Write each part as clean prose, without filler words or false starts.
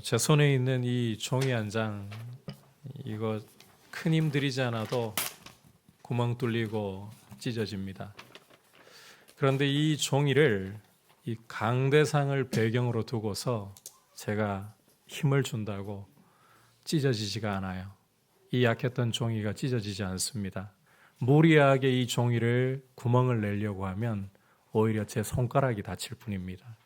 제 손에 있는 이 종이 한 장, 이거 큰 힘 들이지 않아도 구멍 뚫리고 찢어집니다. 그런데 이 종이를 이 강대상을 배경으로 두고서 제가 힘을 준다고 찢어지지가 않아요. 이 약했던 종이가 찢어지지 않습니다. 무리하게 이 종이를 구멍을 내려고 하면 오히려 제 손가락이 다칠 뿐입니다.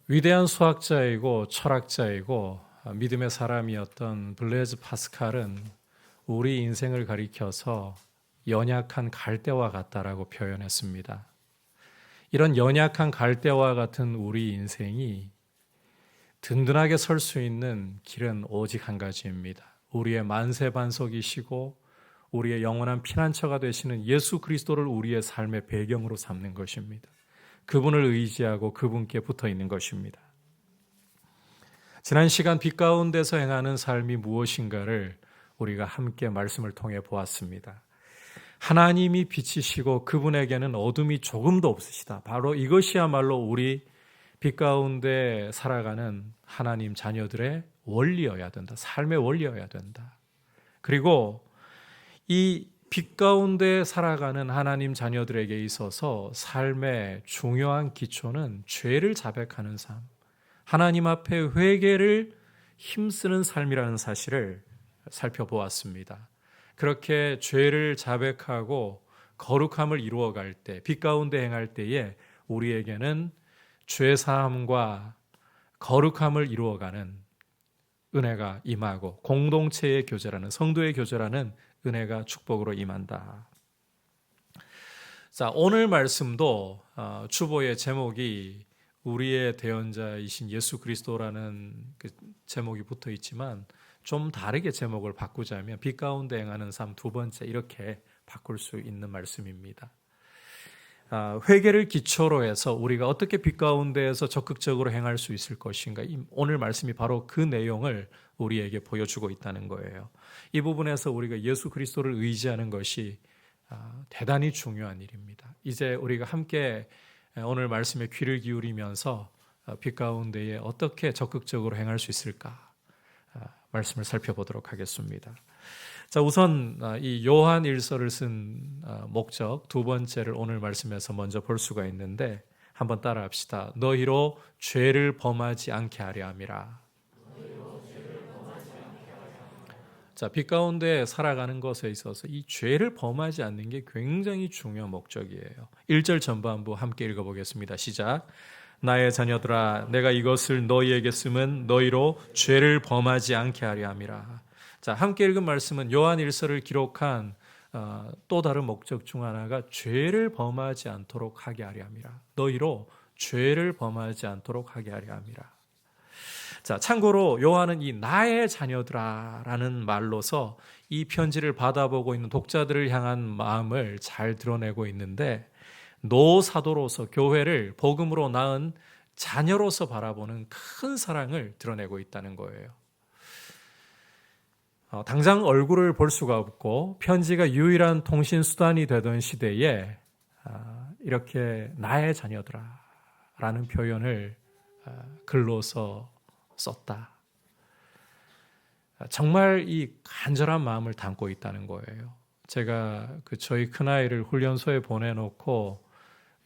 위대한 수학자이고 철학자이고 믿음의 사람이었던 블레즈 파스칼은 우리 인생을 가리켜서 연약한 갈대와 같다라고 표현했습니다. 이런 연약한 갈대와 같은 우리 인생이 든든하게 설 수 있는 길은 오직 한 가지입니다. 우리의 만세반석이시고 우리의 영원한 피난처가 되시는 예수 그리스도를 우리의 삶의 배경으로 삼는 것입니다. 그분을 의지하고 그분께 붙어 있는 것입니다. 지난 시간 빛 가운데서 행하는 삶이 무엇인가를 우리가 함께 말씀을 통해 보았습니다. 하나님이 빛이시고 그분에게는 어둠이 조금도 없으시다. 바로 이것이야말로 우리 빛 가운데 살아가는 하나님 자녀들의 원리여야 된다. 삶의 원리여야 된다. 그리고 이 빛 가운데 살아가는 하나님 자녀들에게 있어서 삶의 중요한 기초는 죄를 자백하는 삶, 하나님 앞에 회개를 힘쓰는 삶이라는 사실을 살펴보았습니다. 그렇게 죄를 자백하고 거룩함을 이루어갈 때, 빛 가운데 행할 때에 우리에게는 죄사함과 거룩함을 이루어가는 은혜가 임하고 공동체의 교제라는, 성도의 교제라는 은혜가 축복으로 임한다. 자, 오늘 말씀도 주보의 제목이 우리의 대언자이신 예수 그리스도라는 그 제목이 붙어 있지만 좀 다르게 제목을 바꾸자면 빛 가운데 행하는 삶 두 번째, 이렇게 바꿀 수 있는 말씀입니다. 회개를 기초로 해서 우리가 어떻게 빛 가운데에서 적극적으로 행할 수 있을 것인가, 오늘 말씀이 바로 그 내용을 우리에게 보여주고 있다는 거예요. 이 부분에서 우리가 예수 그리스도를 의지하는 것이 대단히 중요한 일입니다. 이제 우리가 함께 오늘 말씀에 귀를 기울이면서 빛 가운데에 어떻게 적극적으로 행할 수 있을까 말씀을 살펴보도록 하겠습니다. 자, 우선 이 요한 일서를 쓴 목적 두 번째를 오늘 말씀에서 먼저 볼 수가 있는데 한번 따라합시다. 너희로 죄를 범하지 않게 하려 함이라. 자, 빛 가운데 살아가는 것에 있어서 이 죄를 범하지 않는 게 굉장히 중요한 목적이에요. 1절 전반부 함께 읽어보겠습니다. 시작. 나의 자녀들아, 내가 이것을 너희에게 쓰면 너희로 죄를 범하지 않게 하려 함이라. 자, 함께 읽은 말씀은 요한 일서를 기록한 또 다른 목적 중 하나가 죄를 범하지 않도록 하게 하려 함이라. 너희로 죄를 범하지 않도록 하게 하려 함이라. 자, 참고로 요한은 이 나의 자녀들아라는 말로서 이 편지를 받아보고 있는 독자들을 향한 마음을 잘 드러내고 있는데, 노사도로서 교회를 복음으로 낳은 자녀로서 바라보는 큰 사랑을 드러내고 있다는 거예요. 당장 얼굴을 볼 수가 없고 편지가 유일한 통신 수단이 되던 시대에 이렇게 나의 자녀들아 라는 표현을 글로서 썼다. 정말 이 간절한 마음을 담고 있다는 거예요. 제가 저희 큰아이를 훈련소에 보내놓고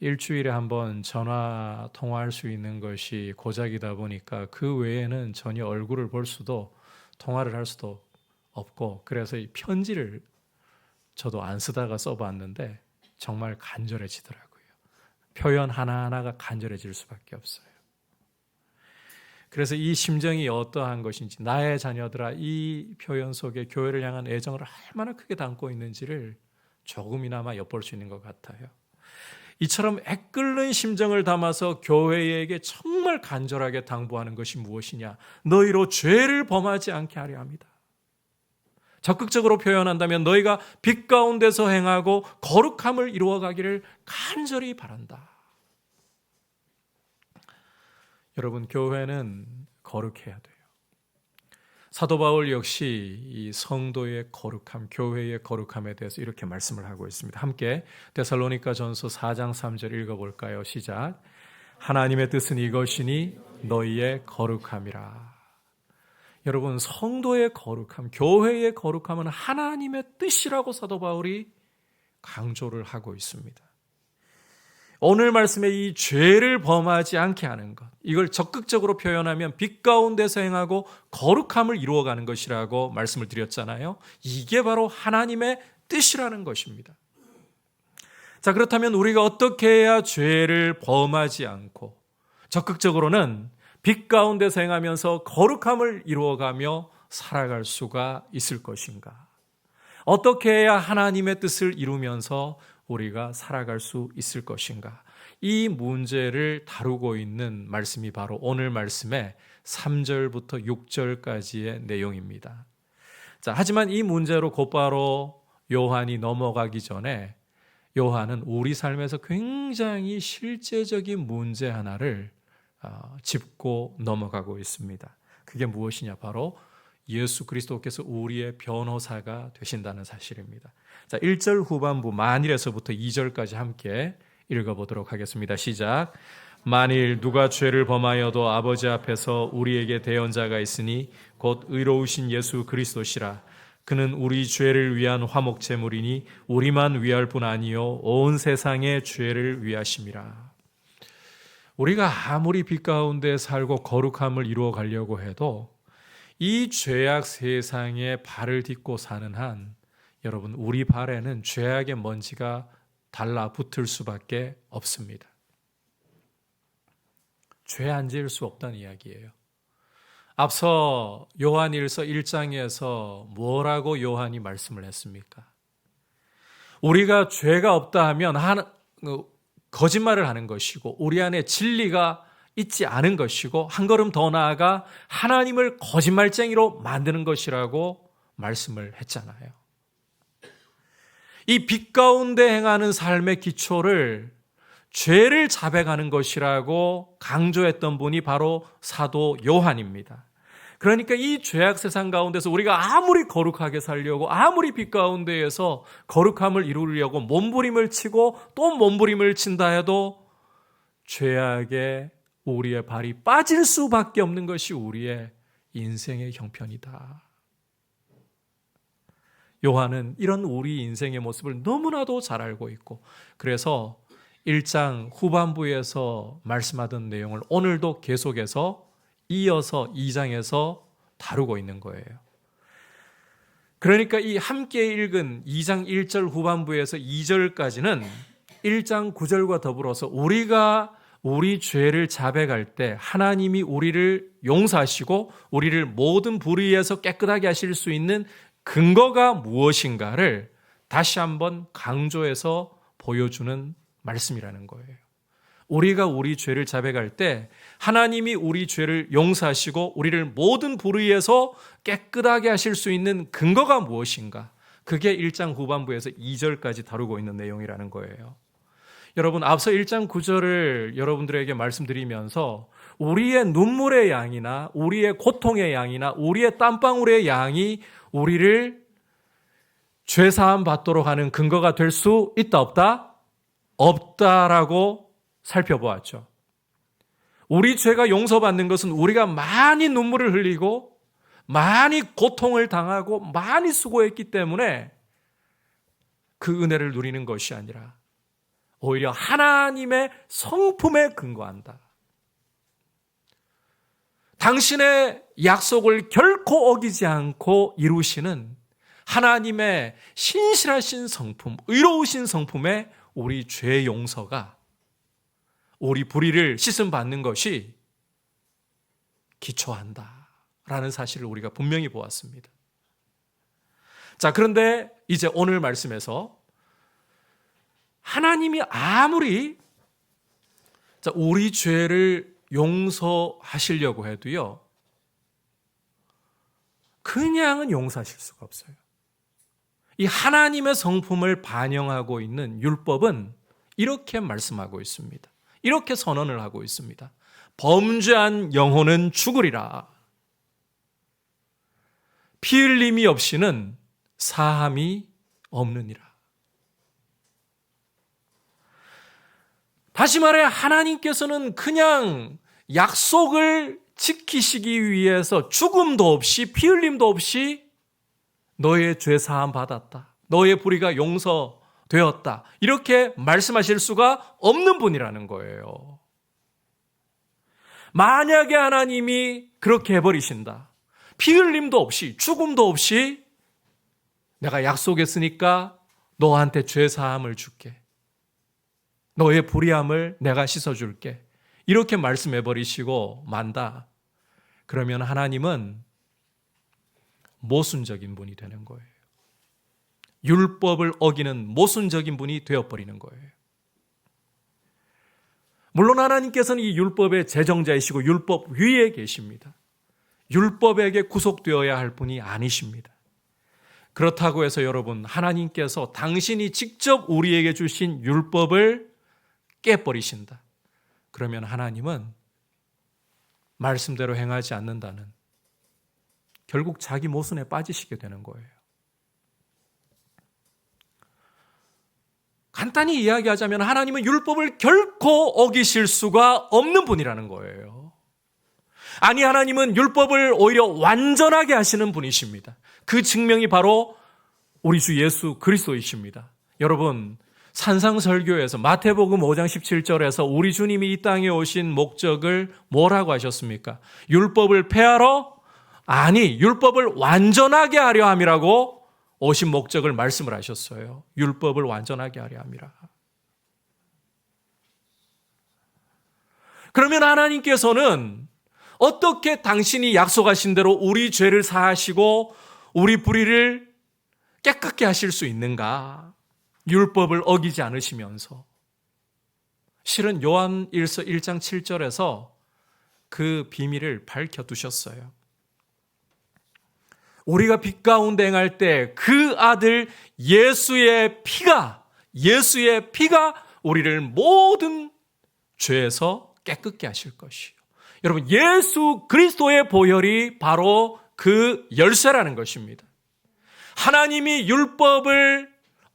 일주일에 한번 전화 통화할 수 있는 것이 고작이다 보니까 그 외에는 전혀 얼굴을 볼 수도 통화를 할 수도 없고, 그래서 이 편지를 저도 안 쓰다가 써봤는데 정말 간절해지더라고요. 표현 하나하나가 간절해질 수밖에 없어요. 그래서 이 심정이 어떠한 것인지, 나의 자녀들아, 이 표현 속에 교회를 향한 애정을 얼마나 크게 담고 있는지를 조금이나마 엿볼 수 있는 것 같아요. 이처럼 애끓는 심정을 담아서 교회에게 정말 간절하게 당부하는 것이 무엇이냐? 너희로 죄를 범하지 않게 하려 합니다. 적극적으로 표현한다면 너희가 빛 가운데서 행하고 거룩함을 이루어가기를 간절히 바란다. 여러분, 교회는 거룩해야 돼요. 사도 바울 역시 이 성도의 거룩함, 교회의 거룩함에 대해서 이렇게 말씀을 하고 있습니다. 함께 데살로니가 전서 4장 3절 읽어볼까요? 시작. 하나님의 뜻은 이것이니 너희의 거룩함이라. 여러분, 성도의 거룩함, 교회의 거룩함은 하나님의 뜻이라고 사도 바울이 강조를 하고 있습니다. 오늘 말씀에 이 죄를 범하지 않게 하는 것, 이걸 적극적으로 표현하면 빛 가운데서 행하고 거룩함을 이루어가는 것이라고 말씀을 드렸잖아요. 이게 바로 하나님의 뜻이라는 것입니다. 자, 그렇다면 우리가 어떻게 해야 죄를 범하지 않고 적극적으로는 빛 가운데서 행하면서 거룩함을 이루어가며 살아갈 수가 있을 것인가? 어떻게 해야 하나님의 뜻을 이루면서 우리가 살아갈 수 있을 것인가? 이 문제를 다루고 있는 말씀이 바로 오늘 말씀의 3절부터 6절까지의 내용입니다. 자, 하지만 이 문제로 곧바로 요한이 넘어가기 전에 요한은 우리 삶에서 굉장히 실제적인 문제 하나를 짚고 넘어가고 있습니다. 그게 무엇이냐? 바로 예수 그리스도께서 우리의 변호사가 되신다는 사실입니다. 자, 1절 후반부 만일에서부터 2절까지 함께 읽어보도록 하겠습니다. 시작. 만일 누가 죄를 범하여도 아버지 앞에서 우리에게 대언자가 있으니 곧 의로우신 예수 그리스도시라. 그는 우리 죄를 위한 화목 제물이니 우리만 위할 뿐 아니요 온 세상의 죄를 위하심이라. 우리가 아무리 빛 가운데 살고 거룩함을 이루어 가려고 해도 이 죄악 세상에 발을 딛고 사는 한 여러분, 우리 발에는 죄악의 먼지가 달라붙을 수밖에 없습니다. 죄 안 지을 수 없다는 이야기예요. 앞서 요한일서 1장에서 뭐라고 요한이 말씀을 했습니까? 우리가 죄가 없다 하면 거짓말을 하는 것이고 우리 안에 진리가 있지 않은 것이고 한 걸음 더 나아가 하나님을 거짓말쟁이로 만드는 것이라고 말씀을 했잖아요. 이 빛 가운데 행하는 삶의 기초를 죄를 자백하는 것이라고 강조했던 분이 바로 사도 요한입니다. 그러니까 이 죄악 세상 가운데서 우리가 아무리 거룩하게 살려고 아무리 빛 가운데에서 거룩함을 이루려고 몸부림을 치고 또 몸부림을 친다 해도 죄악에 우리의 발이 빠질 수밖에 없는 것이 우리의 인생의 형편이다. 요한은 이런 우리 인생의 모습을 너무나도 잘 알고 있고 그래서 1장 후반부에서 말씀하던 내용을 오늘도 계속해서 이어서 2장에서 다루고 있는 거예요. 그러니까 이 함께 읽은 2장 1절 후반부에서 2절까지는 1장 9절과 더불어서 우리가 우리 죄를 자백할 때 하나님이 우리를 용서하시고 우리를 모든 불의에서 깨끗하게 하실 수 있는 근거가 무엇인가를 다시 한번 강조해서 보여주는 말씀이라는 거예요. 우리가 우리 죄를 자백할 때 하나님이 우리 죄를 용서하시고 우리를 모든 불의에서 깨끗하게 하실 수 있는 근거가 무엇인가? 그게 1장 후반부에서 2절까지 다루고 있는 내용이라는 거예요. 여러분, 앞서 1장 9절을 여러분들에게 말씀드리면서 우리의 눈물의 양이나 우리의 고통의 양이나 우리의 땀방울의 양이 우리를 죄사함 받도록 하는 근거가 될 수 있다 없다? 없다라고 살펴보았죠. 우리 죄가 용서받는 것은 우리가 많이 눈물을 흘리고 많이 고통을 당하고 많이 수고했기 때문에 그 은혜를 누리는 것이 아니라 오히려 하나님의 성품에 근거한다. 당신의 약속을 결코 어기지 않고 이루시는 하나님의 신실하신 성품, 의로우신 성품에 우리 죄 용서가 우리 불의를 씻음 받는 것이 기초한다라는 사실을 우리가 분명히 보았습니다. 자, 그런데 이제 오늘 말씀에서 하나님이 아무리 우리 죄를 용서하시려고 해도요, 그냥은 용서하실 수가 없어요. 이 하나님의 성품을 반영하고 있는 율법은 이렇게 말씀하고 있습니다. 이렇게 선언을 하고 있습니다. 범죄한 영혼은 죽으리라. 피 흘림이 없이는 사함이 없느니라. 다시 말해 하나님께서는 그냥 약속을 지키시기 위해서 죽음도 없이 피 흘림도 없이 너의 죄 사함 받았다. 너의 불의가 용서되었다. 이렇게 말씀하실 수가 없는 분이라는 거예요. 만약에 하나님이 그렇게 해버리신다. 피 흘림도 없이 죽음도 없이 내가 약속했으니까 너한테 죄 사함을 줄게. 너의 불의함을 내가 씻어줄게. 이렇게 말씀해버리시고 만다. 그러면 하나님은 모순적인 분이 되는 거예요. 율법을 어기는 모순적인 분이 되어버리는 거예요. 물론 하나님께서는 이 율법의 제정자이시고 율법 위에 계십니다. 율법에게 구속되어야 할 분이 아니십니다. 그렇다고 해서 여러분, 하나님께서 당신이 직접 우리에게 주신 율법을 깨버리신다. 그러면 하나님은 말씀대로 행하지 않는다는, 결국 자기 모순에 빠지시게 되는 거예요. 간단히 이야기하자면 하나님은 율법을 결코 어기실 수가 없는 분이라는 거예요. 아니, 하나님은 율법을 오히려 완전하게 하시는 분이십니다. 그 증명이 바로 우리 주 예수 그리스도이십니다. 여러분, 산상설교에서 마태복음 5장 17절에서 우리 주님이 이 땅에 오신 목적을 뭐라고 하셨습니까? 율법을 폐하러? 아니, 율법을 완전하게 하려 함이라고 오신 목적을 말씀을 하셨어요. 율법을 완전하게 하려 함이라. 그러면 하나님께서는 어떻게 당신이 약속하신 대로 우리 죄를 사하시고 우리 불의를 깨끗게 하실 수 있는가? 율법을 어기지 않으시면서. 실은 요한일서 1장 7절에서 그 비밀을 밝혀두셨어요. 우리가 빛 가운데 행할 때 그 아들 예수의 피가 우리를 모든 죄에서 깨끗게 하실 것이요. 여러분, 예수 그리스도의 보혈이 바로 그 열쇠라는 것입니다. 하나님이 율법을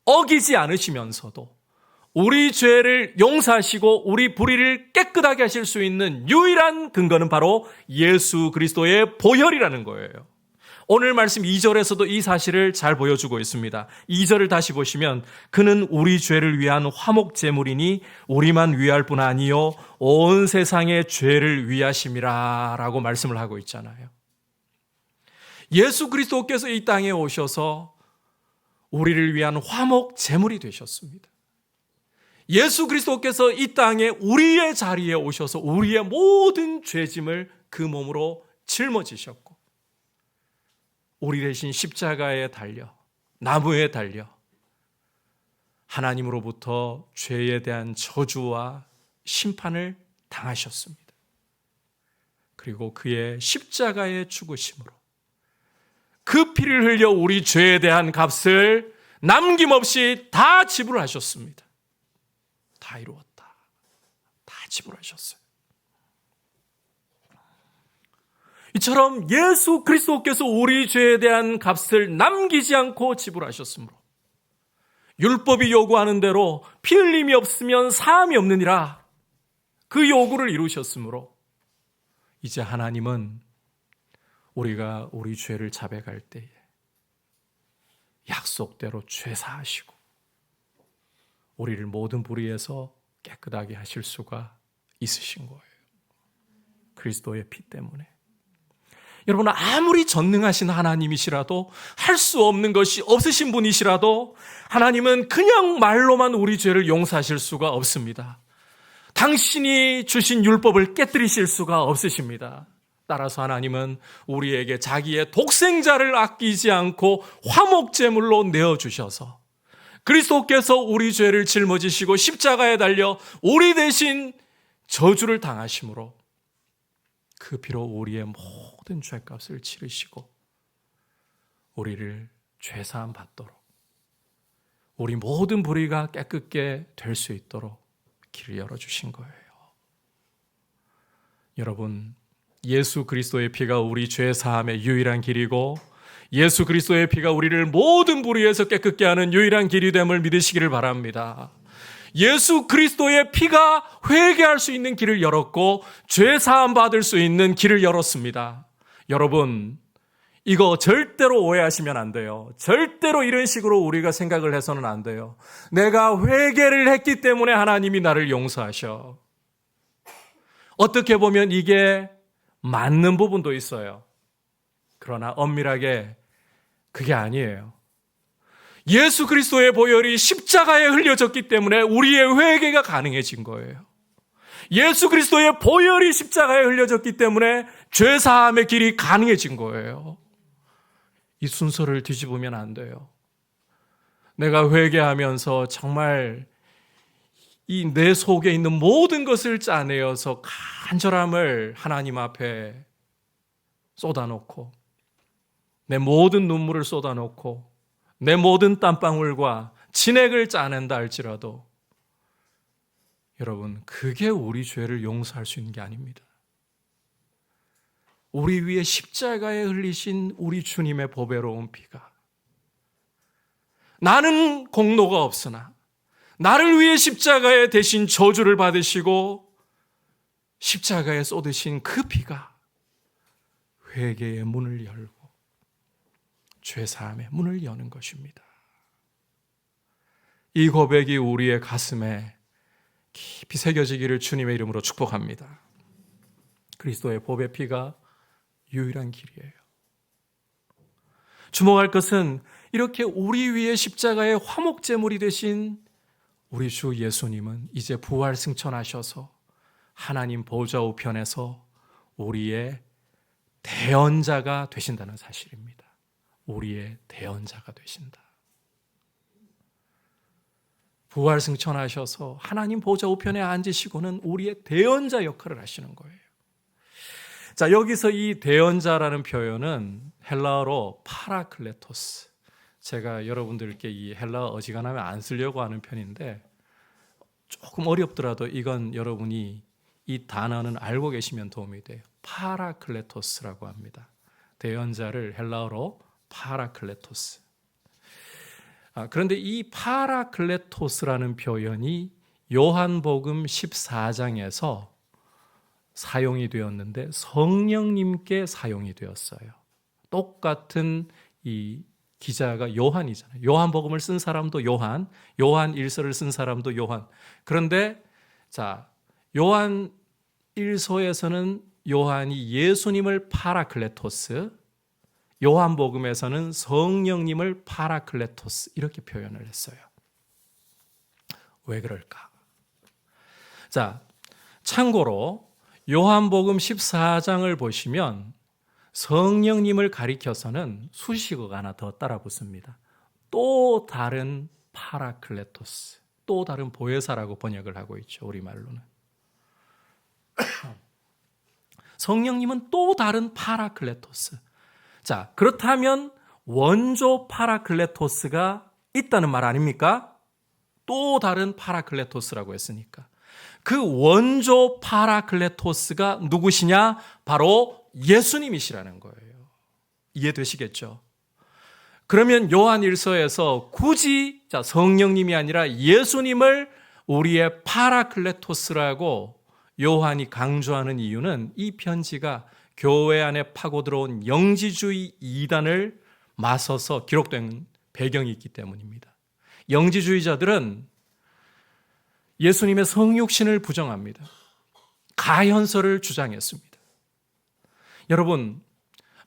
어기지 않으시면서도 우리 죄를 용서하시고 우리 불의를 깨끗하게 하실 수 있는 유일한 근거는 바로 예수 그리스도의 보혈이라는 거예요. 오늘 말씀 2절에서도 이 사실을 잘 보여주고 있습니다. 2절을 다시 보시면 그는 우리 죄를 위한 화목 제물이니 우리만 위할 뿐 아니요 온 세상의 죄를 위하심이라 라고 말씀을 하고 있잖아요. 예수 그리스도께서 이 땅에 오셔서 우리를 위한 화목 제물이 되셨습니다. 예수 그리스도께서 이 땅에 우리의 자리에 오셔서 우리의 모든 죄짐을 그 몸으로 짊어지셨고 우리 대신 십자가에 달려 나무에 달려 하나님으로부터 죄에 대한 저주와 심판을 당하셨습니다. 그리고 그의 십자가의 죽으심으로 그 피를 흘려 우리 죄에 대한 값을 남김없이 다 지불하셨습니다. 다 이루었다. 다 지불하셨어요. 이처럼 예수 그리스도께서 우리 죄에 대한 값을 남기지 않고 지불하셨으므로 율법이 요구하는 대로 피 흘림이 없으면 사함이 없느니라 그 요구를 이루셨으므로 이제 하나님은 우리가 우리 죄를 자백할 때에 약속대로 죄 사하시고 우리를 모든 불의에서 깨끗하게 하실 수가 있으신 거예요. 그리스도의 피 때문에. 여러분, 아무리 전능하신 하나님이시라도 할 수 없는 것이 없으신 분이시라도 하나님은 그냥 말로만 우리 죄를 용서하실 수가 없습니다. 당신이 주신 율법을 깨뜨리실 수가 없으십니다. 따라서 하나님은 우리에게 자기의 독생자를 아끼지 않고 화목제물로 내어주셔서 그리스도께서 우리 죄를 짊어지시고 십자가에 달려 우리 대신 저주를 당하심으로 그 피로 우리의 모든 죄값을 치르시고 우리를 죄사함 받도록 우리 모든 불의가 깨끗게 될 수 있도록 길을 열어주신 거예요. 여러분, 예수 그리스도의 피가 우리 죄 사함의 유일한 길이고 예수 그리스도의 피가 우리를 모든 불의에서 깨끗게 하는 유일한 길이 됨을 믿으시기를 바랍니다. 예수 그리스도의 피가 회개할 수 있는 길을 열었고 죄 사함 받을 수 있는 길을 열었습니다. 여러분, 이거 절대로 오해하시면 안 돼요. 절대로 이런 식으로 우리가 생각을 해서는 안 돼요. 내가 회개를 했기 때문에 하나님이 나를 용서하셔. 어떻게 보면 이게 맞는 부분도 있어요. 그러나 엄밀하게 그게 아니에요. 예수 그리스도의 보혈이 십자가에 흘려졌기 때문에 우리의 회개가 가능해진 거예요. 예수 그리스도의 보혈이 십자가에 흘려졌기 때문에 죄사함의 길이 가능해진 거예요. 이 순서를 뒤집으면 안 돼요. 내가 회개하면서 정말 이 내 속에 있는 모든 것을 짜내어서 간절함을 하나님 앞에 쏟아놓고 내 모든 눈물을 쏟아놓고 내 모든 땀방울과 진액을 짜낸다 할지라도 여러분, 그게 우리 죄를 용서할 수 있는 게 아닙니다. 우리 위에 십자가에 흘리신 우리 주님의 보배로운 피가 나는 공로가 없으나 나를 위해 십자가에 대신 저주를 받으시고 십자가에 쏟으신 그 피가 회개의 문을 열고 죄사함의 문을 여는 것입니다. 이 고백이 우리의 가슴에 깊이 새겨지기를 주님의 이름으로 축복합니다. 그리스도의 보배 피가 유일한 길이에요. 주목할 것은 이렇게 우리 위에 십자가의 화목제물이 되신 우리 주 예수님은 이제 부활 승천하셔서 하나님 보좌 우편에서 우리의 대언자가 되신다는 사실입니다. 우리의 대언자가 되신다. 부활 승천하셔서 하나님 보좌 우편에 앉으시고는 우리의 대언자 역할을 하시는 거예요. 자, 여기서 이 대언자라는 표현은 헬라어로 파라클레토스. 제가 여러분들께 이 헬라어 어지간하면 안 쓰려고 하는 편인데 조금 어렵더라도 이건 여러분이 이 단어는 알고 계시면 도움이 돼요. 파라클레토스라고 합니다. 대언자를 헬라어로 파라클레토스. 그런데 이 파라클레토스라는 표현이 요한복음 14장에서 사용이 되었는데 성령님께 사용이 되었어요. 똑같은 이 기자가 요한이잖아요. 요한복음을 쓴 사람도 요한, 요한 일서를 쓴 사람도 요한. 그런데 자, 요한 일서에서는 요한이 예수님을 파라클레토스, 요한복음에서는 성령님을 파라클레토스 이렇게 표현을 했어요. 왜 그럴까? 자, 참고로 요한복음 14장을 보시면 성령님을 가리켜서는 수식어가 하나 더 따라 붙습니다. 또 다른 파라클레토스, 또 다른 보혜사라고 번역을 하고 있죠. 우리말로는. 성령님은 또 다른 파라클레토스. 자, 그렇다면 원조 파라클레토스가 있다는 말 아닙니까? 또 다른 파라클레토스라고 했으니까. 그 원조 파라클레토스가 누구시냐? 바로 예수님이시라는 거예요. 이해되시겠죠? 그러면 요한 1서에서 굳이 성령님이 아니라 예수님을 우리의 파라클레토스라고 요한이 강조하는 이유는 이 편지가 교회 안에 파고 들어온 영지주의 이단을 맞서서 기록된 배경이 있기 때문입니다. 영지주의자들은 예수님의 성육신을 부정합니다. 가현설을 주장했습니다. 여러분,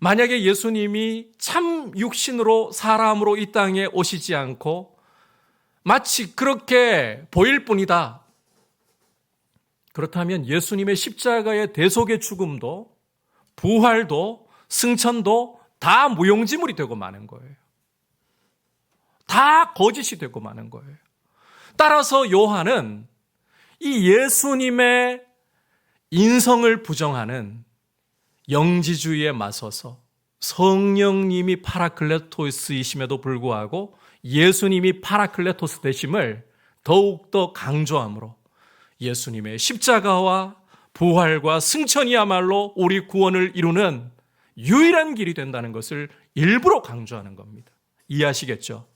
만약에 예수님이 참 육신으로 사람으로 이 땅에 오시지 않고 마치 그렇게 보일 뿐이다. 그렇다면 예수님의 십자가의 대속의 죽음도 부활도 승천도 다 무용지물이 되고 마는 거예요. 다 거짓이 되고 마는 거예요. 따라서 요한은 이 예수님의 인성을 부정하는 영지주의에 맞서서 성령님이 파라클레토스이심에도 불구하고 예수님이 파라클레토스 되심을 더욱더 강조함으로 예수님의 십자가와 부활과 승천이야말로 우리 구원을 이루는 유일한 길이 된다는 것을 일부러 강조하는 겁니다. 이해하시겠죠?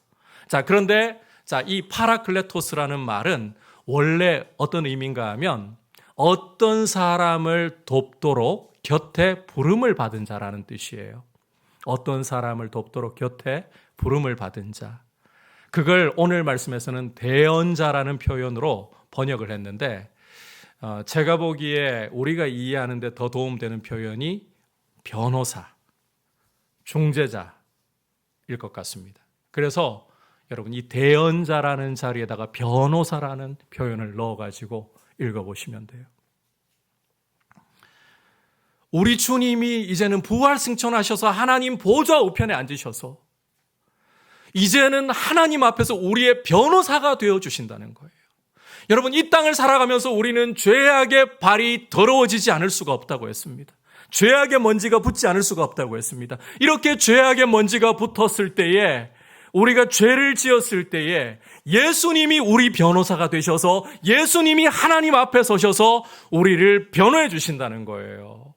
자, 그런데 이 파라클레토스라는 말은 원래 어떤 의미인가 하면 어떤 사람을 돕도록 곁에 부름을 받은 자라는 뜻이에요. 어떤 사람을 돕도록 곁에 부름을 받은 자. 그걸 오늘 말씀에서는 대언자라는 표현으로 번역을 했는데 제가 보기에 우리가 이해하는 데 더 도움되는 표현이 변호사, 중재자일 것 같습니다. 그래서 여러분 이 대언자라는 자리에다가 변호사라는 표현을 넣어가지고 읽어보시면 돼요. 우리 주님이 이제는 부활 승천하셔서 하나님 보좌 우편에 앉으셔서 이제는 하나님 앞에서 우리의 변호사가 되어주신다는 거예요. 여러분 이 땅을 살아가면서 우리는 죄악의 발이 더러워지지 않을 수가 없다고 했습니다. 죄악의 먼지가 붙지 않을 수가 없다고 했습니다. 이렇게 죄악의 먼지가 붙었을 때에 우리가 죄를 지었을 때에 예수님이 우리 변호사가 되셔서 예수님이 하나님 앞에 서셔서 우리를 변호해 주신다는 거예요.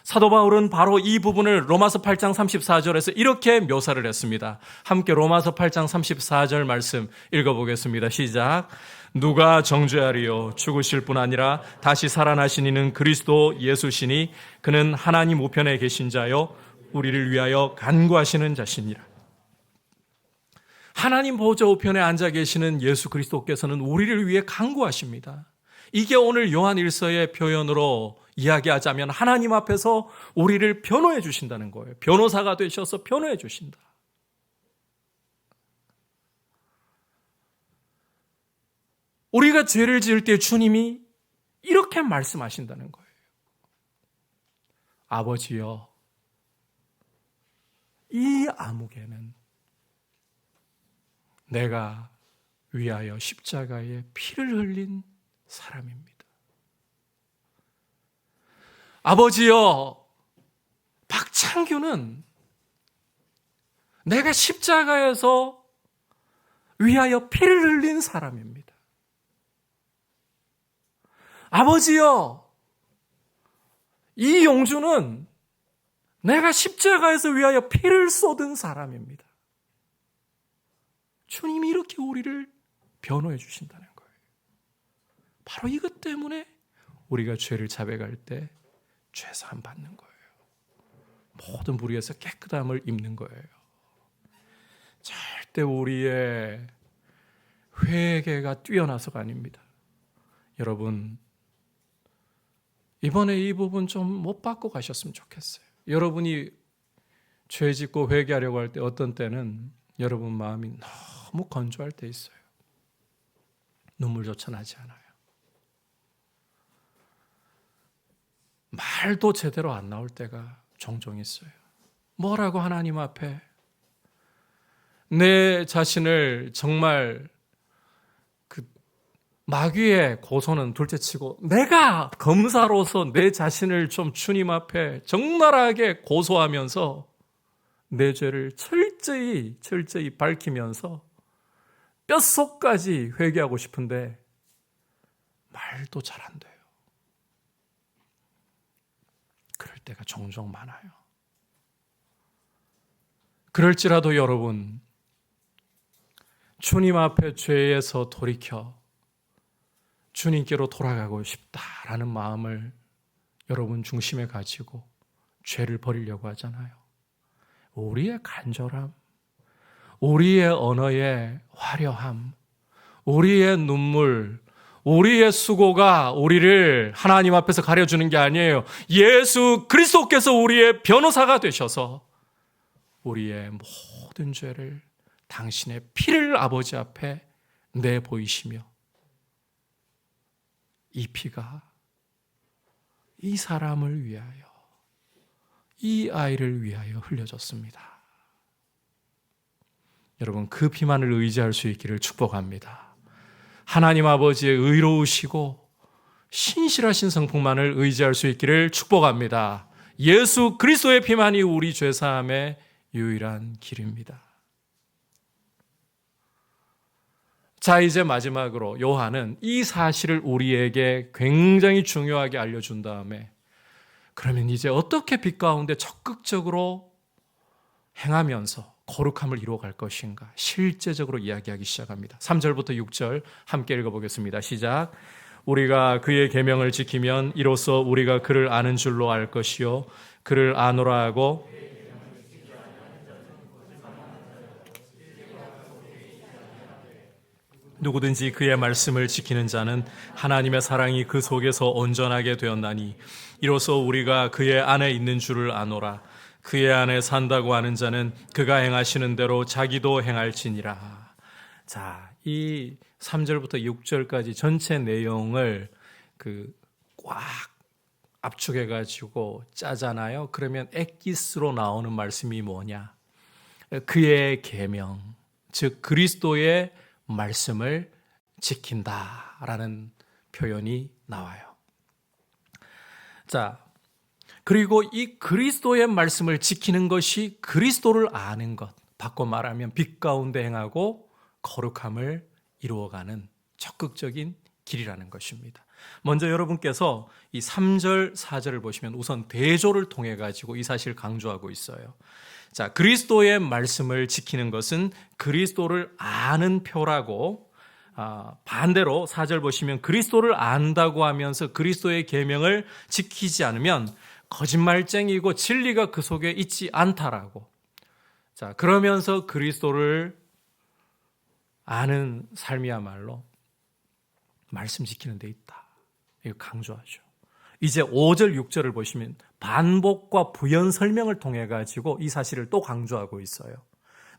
사도 바울은 바로 이 부분을 로마서 8장 34절에서 이렇게 묘사를 했습니다. 함께 로마서 8장 34절 말씀 읽어보겠습니다. 시작. 누가 정죄하리요? 죽으실 뿐 아니라 다시 살아나신 이는 그리스도 예수시니 그는 하나님 우편에 계신 자요 우리를 위하여 간구하시는 자시니라. 하나님 보좌 우편에 앉아 계시는 예수 그리스도께서는 우리를 위해 간구하십니다. 이게 오늘 요한 1서의 표현으로 이야기하자면 하나님 앞에서 우리를 변호해 주신다는 거예요. 변호사가 되셔서 변호해 주신다. 우리가 죄를 지을 때 주님이 이렇게 말씀하신다는 거예요. 아버지여, 이 아무개는 내가 위하여 십자가에 피를 흘린 사람입니다. 아버지여, 박창규는 내가 십자가에서 위하여 피를 흘린 사람입니다. 아버지여, 이 용주는 내가 십자가에서 위하여 피를 쏟은 사람입니다. 주님이 이렇게 우리를 변호해 주신다는 거예요. 바로 이것 때문에 우리가 죄를 자백할 때 죄사함 받는 거예요. 모든 불의에서 깨끗함을 입는 거예요. 절대 우리의 회개가 뛰어나서가 아닙니다. 여러분, 이번에 이 부분 좀 못 받고 가셨으면 좋겠어요. 여러분이 죄 짓고 회개하려고 할 때 어떤 때는 여러분 마음이 너무 건조할 때 있어요. 눈물조차 나지 않아요. 말도 제대로 안 나올 때가 종종 있어요. 뭐라고 하나님 앞에 내 자신을 정말 마귀의 고소는 둘째치고 내가 검사로서 내 자신을 좀 주님 앞에 적나라하게 고소하면서 내 죄를 철저히 밝히면서 뼛속까지 회개하고 싶은데 말도 잘 안 돼요. 그럴 때가 종종 많아요. 그럴지라도 여러분, 주님 앞에 죄에서 돌이켜 주님께로 돌아가고 싶다라는 마음을 여러분 중심에 가지고 죄를 버리려고 하잖아요. 우리의 간절함, 우리의 언어의 화려함, 우리의 눈물, 우리의 수고가 우리를 하나님 앞에서 가려주는 게 아니에요. 예수 그리스도께서 우리의 변호사가 되셔서 우리의 모든 죄를 당신의 피를 아버지 앞에 내보이시며 이 피가 이 사람을 위하여, 이 아이를 위하여 흘려졌습니다. 여러분, 그 피만을 의지할 수 있기를 축복합니다. 하나님 아버지의 의로우시고 신실하신 성품만을 의지할 수 있기를 축복합니다. 예수 그리스도의 피만이 우리 죄사함의 유일한 길입니다. 자, 이제 마지막으로 요한은 이 사실을 우리에게 굉장히 중요하게 알려준 다음에 그러면 이제 어떻게 빛 가운데 적극적으로 행하면서 거룩함을 이루어갈 것인가 실제적으로 이야기하기 시작합니다. 3절부터 6절 함께 읽어보겠습니다. 시작. 우리가 그의 계명을 지키면 이로써 우리가 그를 아는 줄로 알 것이요 그를 아노라 하고 누구든지 그의 말씀을 지키는 자는 하나님의 사랑이 그 속에서 온전하게 되었나니 이로써 우리가 그의 안에 있는 줄을 아노라. 그의 안에 산다고 하는 자는 그가 행하시는 대로 자기도 행할지니라. 자, 이 3절부터 6절까지 전체 내용을 꽉 압축해가지고 짜잖아요. 그러면 엑기스로 나오는 말씀이 뭐냐? 그의 계명, 즉 그리스도의 말씀을 지킨다라는 표현이 나와요. 자, 그리고 이 그리스도의 말씀을 지키는 것이 그리스도를 아는 것, 바꿔 말하면 빛 가운데 행하고 거룩함을 이루어가는 적극적인 길이라는 것입니다. 먼저 여러분께서 이 3절, 4절을 보시면 우선 대조를 통해 가지고 이 사실을 강조하고 있어요. 자, 그리스도의 말씀을 지키는 것은 그리스도를 아는 표라고, 반대로 4절 보시면 그리스도를 안다고 하면서 그리스도의 계명을 지키지 않으면 거짓말쟁이고 진리가 그 속에 있지 않다라고. 자, 그러면서 그리스도를 아는 삶이야말로 말씀 지키는 데 있다. 이거 강조하죠. 이제 5절, 6절을 보시면 반복과 부연 설명을 통해 가지고 이 사실을 또 강조하고 있어요.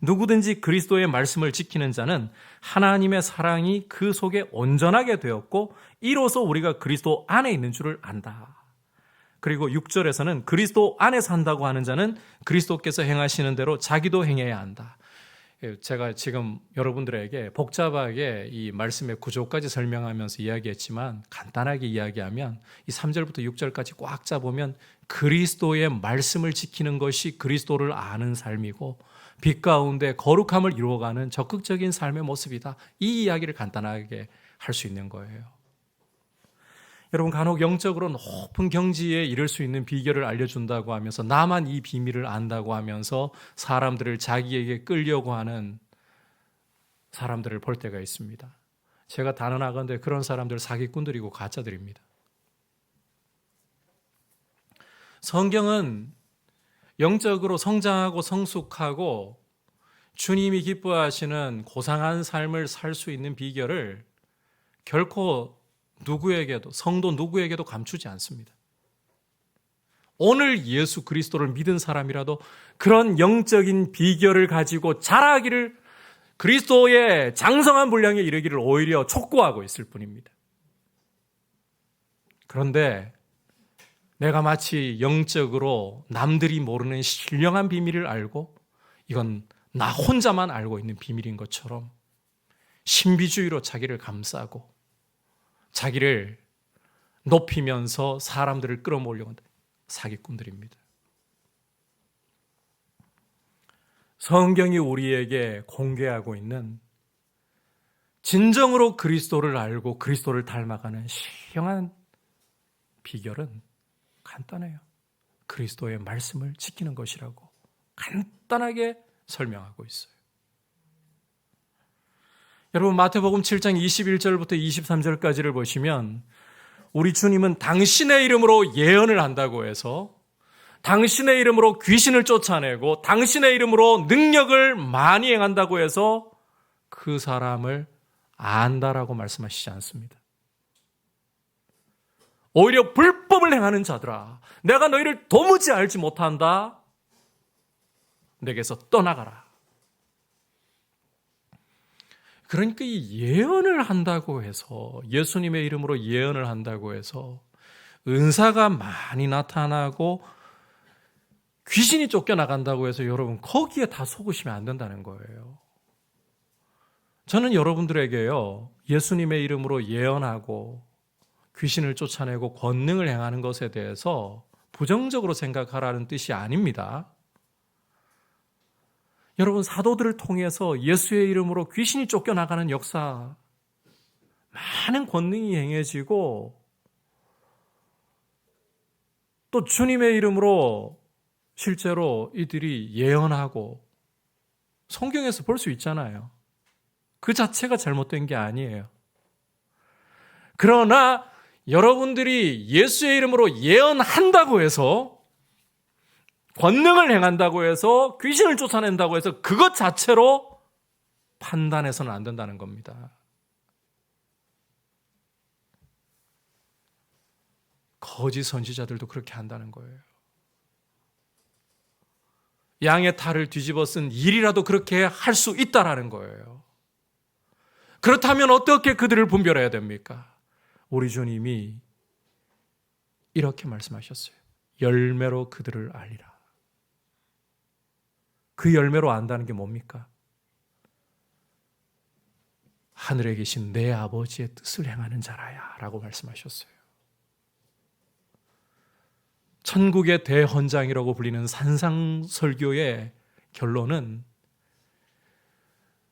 누구든지 그리스도의 말씀을 지키는 자는 하나님의 사랑이 그 속에 온전하게 되었고 이로써 우리가 그리스도 안에 있는 줄을 안다. 그리고 6절에서는 그리스도 안에 산다고 하는 자는 그리스도께서 행하시는 대로 자기도 행해야 한다. 제가 지금 여러분들에게 복잡하게 이 말씀의 구조까지 설명하면서 이야기했지만 간단하게 이야기하면 이 3절부터 6절까지 꽉 짜보면 그리스도의 말씀을 지키는 것이 그리스도를 아는 삶이고 빛 가운데 거룩함을 이루어가는 적극적인 삶의 모습이다. 이 이야기를 간단하게 할 수 있는 거예요. 여러분, 간혹 영적으로 높은 경지에 이를 수 있는 비결을 알려준다고 하면서 나만 이 비밀을 안다고 하면서 사람들을 자기에게 끌려고 하는 사람들을 볼 때가 있습니다. 제가 단언하건대 그런 사람들 사기꾼들이고 가짜들입니다. 성경은 영적으로 성장하고 성숙하고 주님이 기뻐하시는 고상한 삶을 살 수 있는 비결을 결코 누구에게도, 성도 누구에게도 감추지 않습니다. 오늘 예수 그리스도를 믿은 사람이라도 그런 영적인 비결을 가지고 자라기를, 그리스도의 장성한 분량에 이르기를 오히려 촉구하고 있을 뿐입니다. 그런데 내가 마치 영적으로 남들이 모르는 신령한 비밀을 알고 이건 나 혼자만 알고 있는 비밀인 것처럼 신비주의로 자기를 감싸고 자기를 높이면서 사람들을 끌어모으려고 한다. 사기꾼들입니다. 성경이 우리에게 공개하고 있는 진정으로 그리스도를 알고 그리스도를 닮아가는 신령한 비결은 간단해요. 그리스도의 말씀을 지키는 것이라고 간단하게 설명하고 있어요. 여러분, 마태복음 7장 21절부터 23절까지를 보시면 우리 주님은 당신의 이름으로 예언을 한다고 해서 당신의 이름으로 귀신을 쫓아내고 당신의 이름으로 능력을 많이 행한다고 해서 그 사람을 안다라고 말씀하시지 않습니다. 오히려 불법을 행하는 자들아, 내가 너희를 도무지 알지 못한다. 내게서 떠나가라. 그러니까 이 예언을 한다고 해서, 예수님의 이름으로 예언을 한다고 해서 은사가 많이 나타나고 귀신이 쫓겨나간다고 해서 여러분 거기에 다 속으시면 안 된다는 거예요. 저는 여러분들에게요, 예수님의 이름으로 예언하고 귀신을 쫓아내고 권능을 행하는 것에 대해서 부정적으로 생각하라는 뜻이 아닙니다. 여러분, 사도들을 통해서 예수의 이름으로 귀신이 쫓겨나가는 역사, 많은 권능이 행해지고 또 주님의 이름으로 실제로 이들이 예언하고 성경에서 볼 수 있잖아요. 그 자체가 잘못된 게 아니에요. 그러나 여러분들이 예수의 이름으로 예언한다고 해서, 권능을 행한다고 해서, 귀신을 쫓아낸다고 해서 그것 자체로 판단해서는 안 된다는 겁니다. 거짓 선지자들도 그렇게 한다는 거예요. 양의 탈을 뒤집어 쓴 일이라도 그렇게 할 수 있다라는 거예요. 그렇다면 어떻게 그들을 분별해야 됩니까? 우리 주님이 이렇게 말씀하셨어요. 열매로 그들을 알리라. 그 열매로 안다는 게 뭡니까? 하늘에 계신 내 아버지의 뜻을 행하는 자라야 라고 말씀하셨어요. 천국의 대헌장이라고 불리는 산상설교의 결론은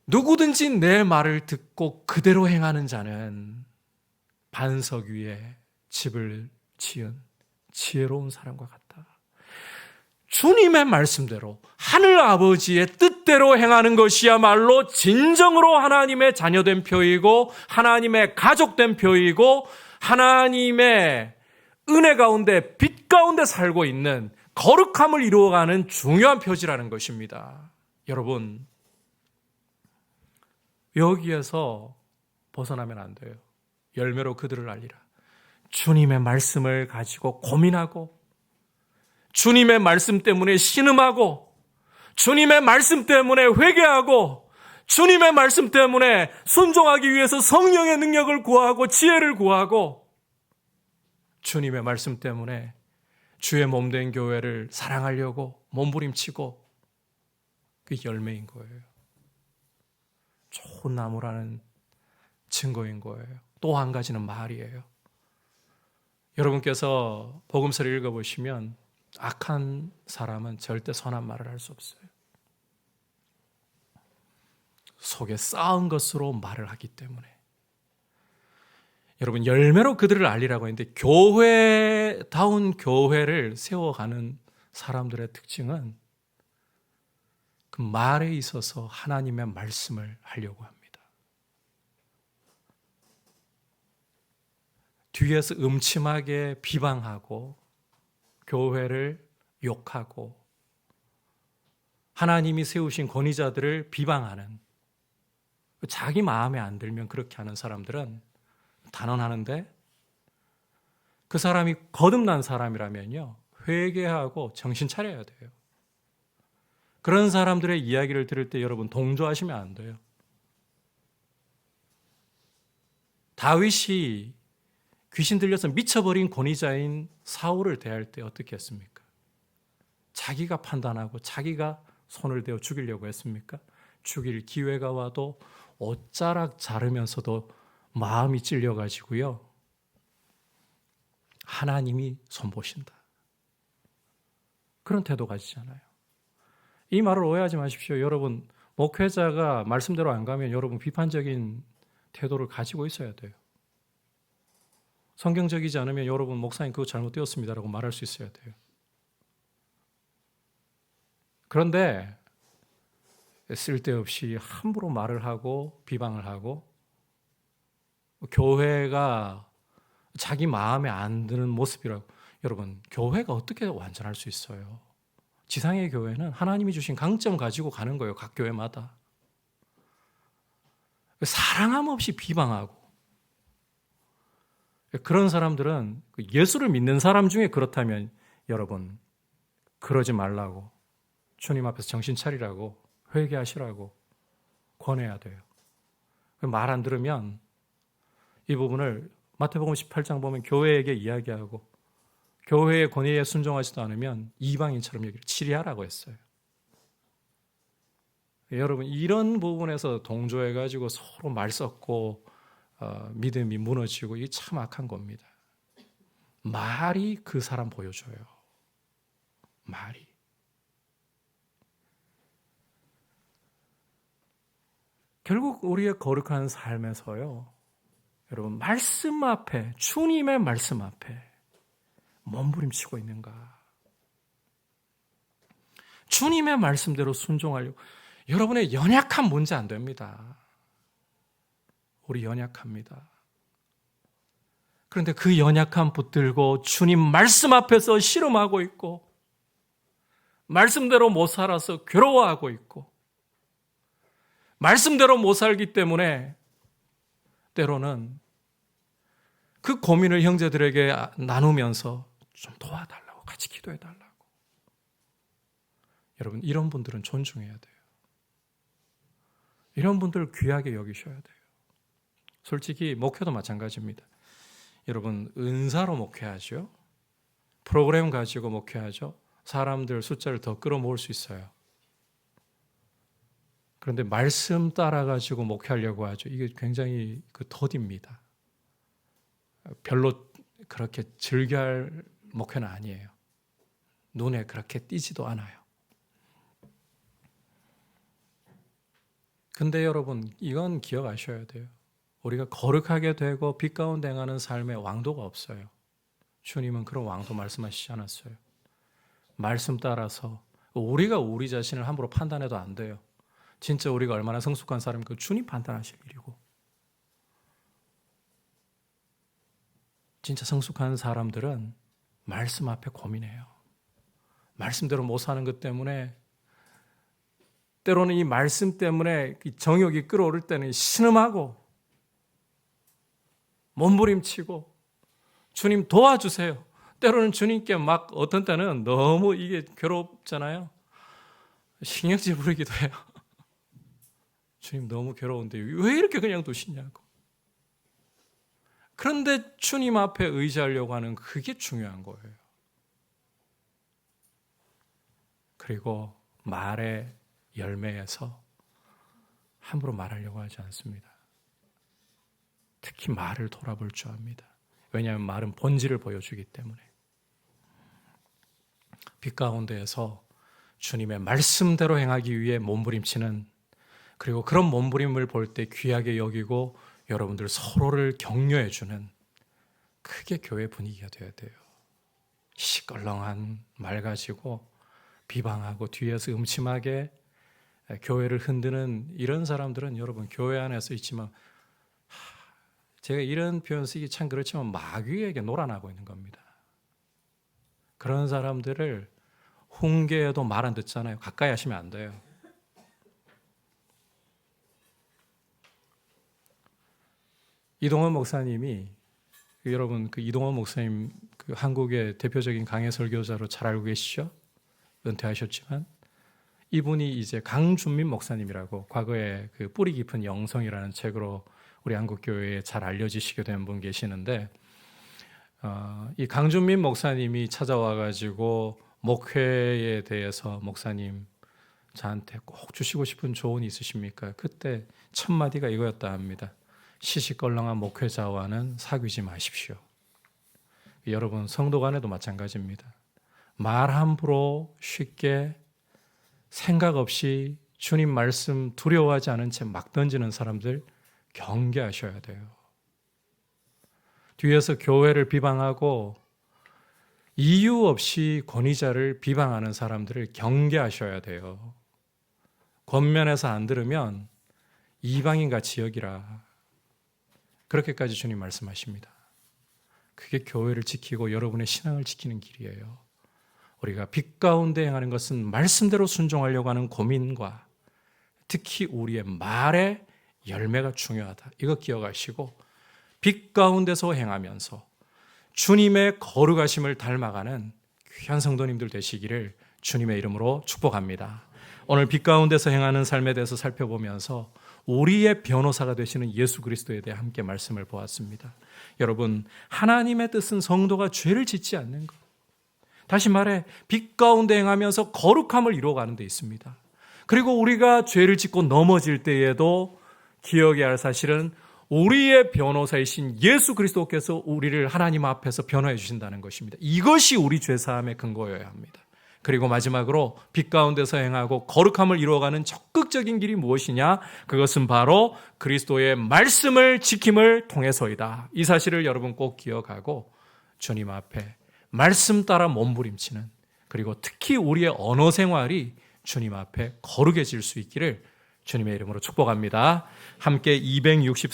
누구든지 내 말을 듣고 그대로 행하는 자는 반석 위에 집을 지은 지혜로운 사람과 같다. 주님의 말씀대로 하늘 아버지의 뜻대로 행하는 것이야말로 진정으로 하나님의 자녀된 표이고 하나님의 가족된 표이고 하나님의 은혜 가운데 빛 가운데 살고 있는 거룩함을 이루어가는 중요한 표지라는 것입니다. 여러분, 여기에서 벗어나면 안 돼요. 열매로 그들을 알리라. 주님의 말씀을 가지고 고민하고, 주님의 말씀 때문에 신음하고, 주님의 말씀 때문에 회개하고, 주님의 말씀 때문에 순종하기 위해서 성령의 능력을 구하고 지혜를 구하고, 주님의 말씀 때문에 주의 몸된 교회를 사랑하려고 몸부림치고, 그게 열매인 거예요. 좋은 나무라는 증거인 거예요. 또 한 가지는 말이에요. 여러분께서 복음서를 읽어보시면 악한 사람은 절대 선한 말을 할 수 없어요. 속에 쌓은 것으로 말을 하기 때문에. 여러분, 열매로 그들을 알리라고 했는데 교회다운 교회를 세워가는 사람들의 특징은 그 말에 있어서 하나님의 말씀을 하려고 합니다. 뒤에서 음침하게 비방하고 교회를 욕하고 하나님이 세우신 권위자들을 비방하는, 자기 마음에 안 들면 그렇게 하는 사람들은 단언하는데, 그 사람이 거듭난 사람이라면요, 회개하고 정신 차려야 돼요. 그런 사람들의 이야기를 들을 때 여러분 동조하시면 안 돼요. 다윗이 귀신 들려서 미쳐버린 권위자인 사울을 대할 때 어떻게 했습니까? 자기가 판단하고 자기가 손을 대어 죽이려고 했습니까? 죽일 기회가 와도 옷자락 자르면서도 마음이 찔려가지고요, 하나님이 손보신다, 그런 태도 가지잖아요. 이 말을 오해하지 마십시오. 여러분, 목회자가 말씀대로 안 가면 여러분 비판적인 태도를 가지고 있어야 돼요. 성경적이지 않으면 여러분, 목사님 그거 잘못되었습니다라고 말할 수 있어야 돼요. 그런데 쓸데없이 함부로 말을 하고 비방을 하고 교회가 자기 마음에 안 드는 모습이라고, 여러분, 교회가 어떻게 완전할 수 있어요? 지상의 교회는 하나님이 주신 강점 가지고 가는 거예요. 각 교회마다. 사랑함 없이 비방하고, 그런 사람들은 예수를 믿는 사람 중에 그렇다면 여러분, 그러지 말라고, 주님 앞에서 정신 차리라고, 회개하시라고 권해야 돼요. 말 안 들으면 이 부분을 마태복음 18장 보면 교회에게 이야기하고, 교회의 권위에 순종하지도 않으면 이방인처럼 여기를 치리하라고 했어요. 여러분, 이런 부분에서 동조해가지고 서로 말 섞고 믿음이 무너지고, 이게 참 악한 겁니다. 말이 그 사람 보여줘요. 말이. 결국 우리의 거룩한 삶에서요, 여러분, 말씀 앞에, 주님의 말씀 앞에 몸부림치고 있는가? 주님의 말씀대로 순종하려고. 여러분의 연약한 문제 안 됩니다. 우리 연약합니다. 그런데 그 연약함 붙들고 주님 말씀 앞에서 씨름하고 있고 말씀대로 못 살아서 괴로워하고 있고 말씀대로 못 살기 때문에 때로는 그 고민을 형제들에게 나누면서 좀 도와달라고, 같이 기도해달라고. 여러분, 이런 분들은 존중해야 돼요. 이런 분들을 귀하게 여기셔야 돼요. 솔직히 목회도 마찬가지입니다. 여러분, 은사로 목회하죠. 프로그램 가지고 목회하죠. 사람들 숫자를 더 끌어모을 수 있어요. 그런데 말씀 따라가지고 목회하려고 하죠. 이게 굉장히 더딥니다. 별로 그렇게 즐겨할 목회는 아니에요. 눈에 그렇게 띄지도 않아요. 근데 여러분, 이건 기억하셔야 돼요. 우리가 거룩하게 되고 빛 가운데 행하는 삶에 왕도가 없어요. 주님은 그런 왕도 말씀하시지 않았어요. 말씀 따라서 우리가 우리 자신을 함부로 판단해도 안 돼요. 진짜 우리가 얼마나 성숙한 사람인가 주님 판단하실 일이고, 진짜 성숙한 사람들은 말씀 앞에 고민해요. 말씀대로 못 사는 것 때문에, 때로는 이 말씀 때문에 정욕이 끌어오를 때는 신음하고 몸부림치고 주님 도와주세요. 때로는 주님께 막 어떤 때는 너무 이게 괴롭잖아요. 신경질 부리기도 해요. 주님 너무 괴로운데 왜 이렇게 그냥 두시냐고. 그런데 주님 앞에 의지하려고 하는 그게 중요한 거예요. 그리고 말의 열매에서 함부로 말하려고 하지 않습니다. 특히 말을 돌아볼 줄 압니다. 왜냐하면 말은 본질을 보여주기 때문에. 빛 가운데에서 주님의 말씀대로 행하기 위해 몸부림치는, 그리고 그런 몸부림을 볼 때 귀하게 여기고 여러분들 서로를 격려해 주는, 그게 교회 분위기가 되어야 돼요. 시껄렁한 말 가지고 비방하고 뒤에서 음침하게 교회를 흔드는 이런 사람들은 여러분 교회 안에서 있지만, 제가 이런 표현 쓰기 참 그렇지만 마귀에게 놀아나고 있는 겁니다. 그런 사람들을 훈계해도 말 안 듣잖아요. 가까이 하시면 안 돼요. 이동원 목사님이, 여러분 그 이동원 목사님 그 한국의 대표적인 강해 설교자로 잘 알고 계시죠? 은퇴하셨지만 이분이 이제 강준민 목사님이라고, 과거에 그 뿌리 깊은 영성이라는 책으로 우리 한국 교회에 잘 알려지시게 된 분 계시는데, 이 강준민 목사님이 찾아와 가지고 목회에 대해서 목사님 저한테 꼭 주시고 싶은 조언이 있으십니까? 그때 첫 마디가 이거였다 합니다. 시시껄렁한 목회자와는 사귀지 마십시오. 여러분 성도 간에도 마찬가지입니다. 말 함부로 쉽게 생각 없이 주님 말씀 두려워하지 않은 채 막 던지는 사람들 경계하셔야 돼요. 뒤에서 교회를 비방하고 이유 없이 권위자를 비방하는 사람들을 경계하셔야 돼요. 겉면에서 안 들으면 이방인같이 여기라. 그렇게까지 주님 말씀하십니다. 그게 교회를 지키고 여러분의 신앙을 지키는 길이에요. 우리가 빛 가운데 행하는 것은 말씀대로 순종하려고 하는 고민과 특히 우리의 말의 열매가 중요하다. 이거 기억하시고 빛 가운데서 행하면서 주님의 거룩하심을 닮아가는 귀한 성도님들 되시기를 주님의 이름으로 축복합니다. 오늘 빛 가운데서 행하는 삶에 대해서 살펴보면서 우리의 변호사가 되시는 예수 그리스도에 대해 함께 말씀을 보았습니다. 여러분, 하나님의 뜻은 성도가 죄를 짓지 않는 것. 다시 말해 빛 가운데 행하면서 거룩함을 이루어가는 데 있습니다. 그리고 우리가 죄를 짓고 넘어질 때에도 기억해야 할 사실은 우리의 변호사이신 예수 그리스도께서 우리를 하나님 앞에서 변호해 주신다는 것입니다. 이것이 우리 죄사함의 근거여야 합니다. 그리고 마지막으로 빛 가운데서 행하고 거룩함을 이루어가는 적극적인 길이 무엇이냐? 그것은 바로 그리스도의 말씀을 지킴을 통해서이다. 이 사실을 여러분 꼭 기억하고 주님 앞에 말씀 따라 몸부림치는, 그리고 특히 우리의 언어 생활이 주님 앞에 거룩해질 수 있기를 주님의 이름으로 축복합니다. 함께 264